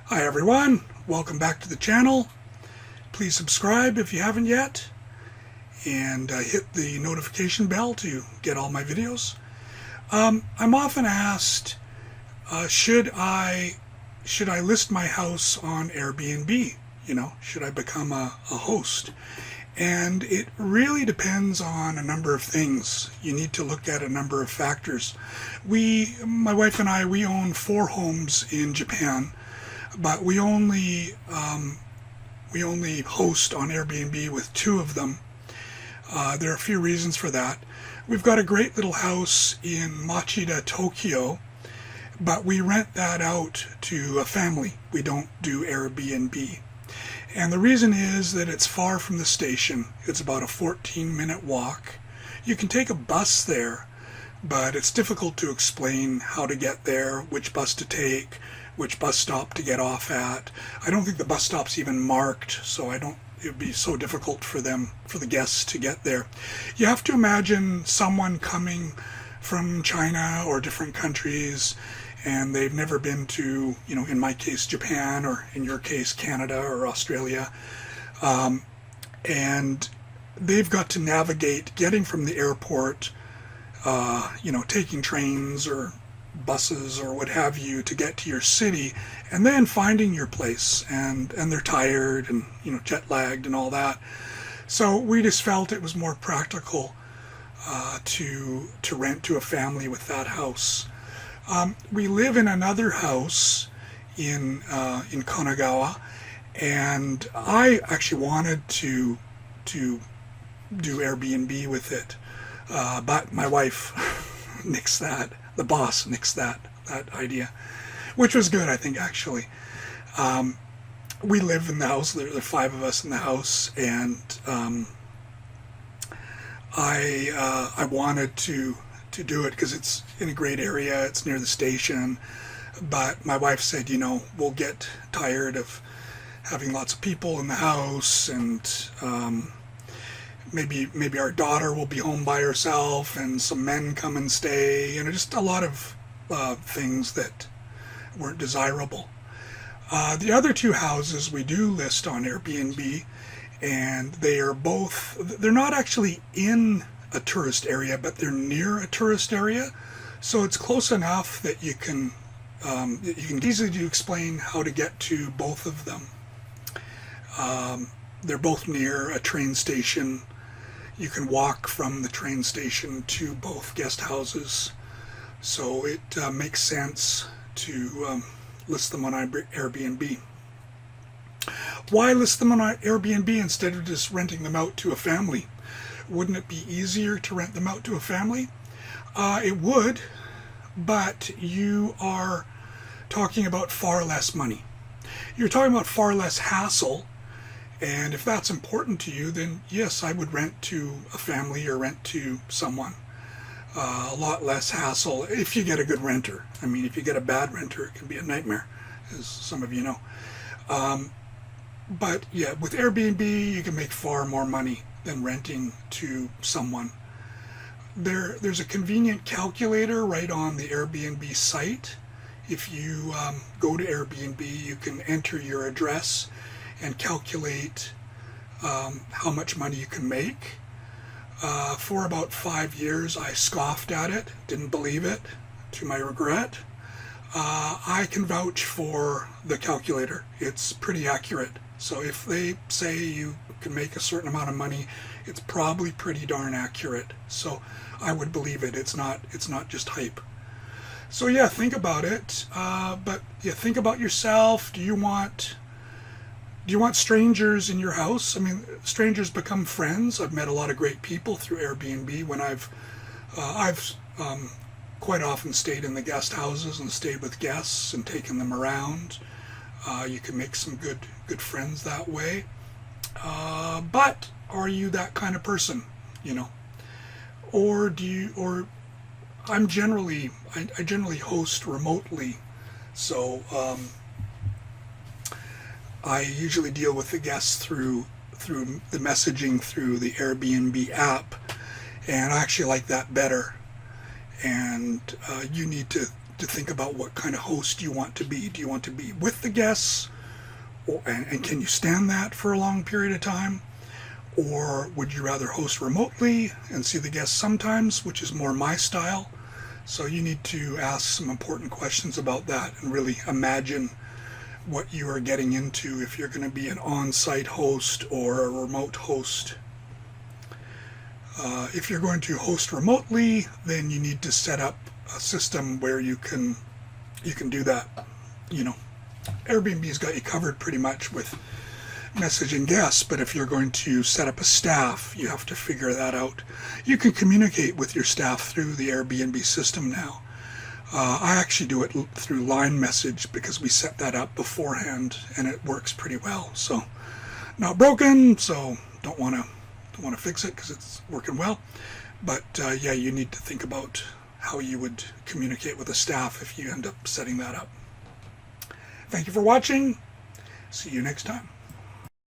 Hi everyone, welcome back to the channel. Please subscribe if you haven't yet, and hit the notification bell to get all my videos. I'm often asked, should I list my house on Airbnb? Should I become a host? And it really depends on a number of things. You need to look at a number of factors. My wife and I, we own 4 homes in Japan, but we only host on Airbnb with 2 of them. There are a few reasons for that. We've got a great little house in Machida, Tokyo, but we rent that out to a family. We don't do Airbnb. And the reason is that it's far from the station. It's about a 14-minute walk. You can take a bus there, but it's difficult to explain how to get there, which bus to take, which bus stop to get off at. I don't think the bus stop's even marked, so it would be so difficult for the guests to get there. You have to imagine someone coming from China or different countries, and they've never been to, in my case, Japan, or in your case, Canada or Australia. And they've got to navigate getting from the airport, taking trains or buses or what have you to get to your city, and then finding your place, and they're tired and jet lagged and all that. So we just felt it was more practical to rent to a family with that house. We live in another house in Kanagawa, and I actually wanted to do Airbnb with it, but my wife nixed that. The boss nixed that idea, which was good, I think, actually. We live in the house. There are 5 of us in the house, and I wanted to do it because it's in a great area. It's near the station, but my wife said, we'll get tired of having lots of people in the house, and maybe our daughter will be home by herself, and some men come and stay, just a lot of things that weren't desirable. The other 2 houses we do list on Airbnb, and they're not actually in a tourist area, but they're near a tourist area, so it's close enough that you can easily explain how to get to both of them. They're both near a train station. You can walk from the train station to both guest houses, so it makes sense to list them on Airbnb. Why list them on Airbnb instead of just renting them out to a family? Wouldn't it be easier to rent them out to a family? It would, but you are talking about far less money. You're talking about far less hassle. And if that's important to you, then yes, I would rent to a family or rent to someone. A lot less hassle if you get a good renter. I mean, if you get a bad renter, it can be a nightmare, as some of you know. But yeah, with Airbnb, you can make far more money than renting to someone. There's a convenient calculator right on the Airbnb site. If you go to Airbnb, you can enter your address and calculate how much money you can make. For about 5 years, I scoffed at it, didn't believe it, to my regret. I can vouch for the calculator. It's pretty accurate. So if they say you can make a certain amount of money, it's probably pretty darn accurate. So I would believe it. It's not just hype. So yeah, think about it. But yeah, think about yourself. Do you want strangers in your house? I mean, strangers become friends. I've met a lot of great people through Airbnb when I've quite often stayed in the guest houses and stayed with guests and taken them around. You can make some good friends that way. But are you that kind of person? Or I generally host remotely, so I usually deal with the guests through the messaging through the Airbnb app, and I actually like that better. And you need to to think about what kind of host you want to be. Do you want to be with the guests, and can you stand that for a long period of time? Or would you rather host remotely and see the guests sometimes, which is more my style? So you need to ask some important questions about that and really imagine what you are getting into if you're going to be an on-site host or a remote host. If you're going to host remotely, then you need to set up a system where you can do that. You know, Airbnb's got you covered pretty much with messaging guests, but if you're going to set up a staff, you have to figure that out. You can communicate with your staff through the Airbnb system now. I actually do it through line message because we set that up beforehand, and it works pretty well. So not broken, so don't want to fix it because it's working well. But yeah, you need to think about how you would communicate with the staff if you end up setting that up. Thank you for watching. See you next time.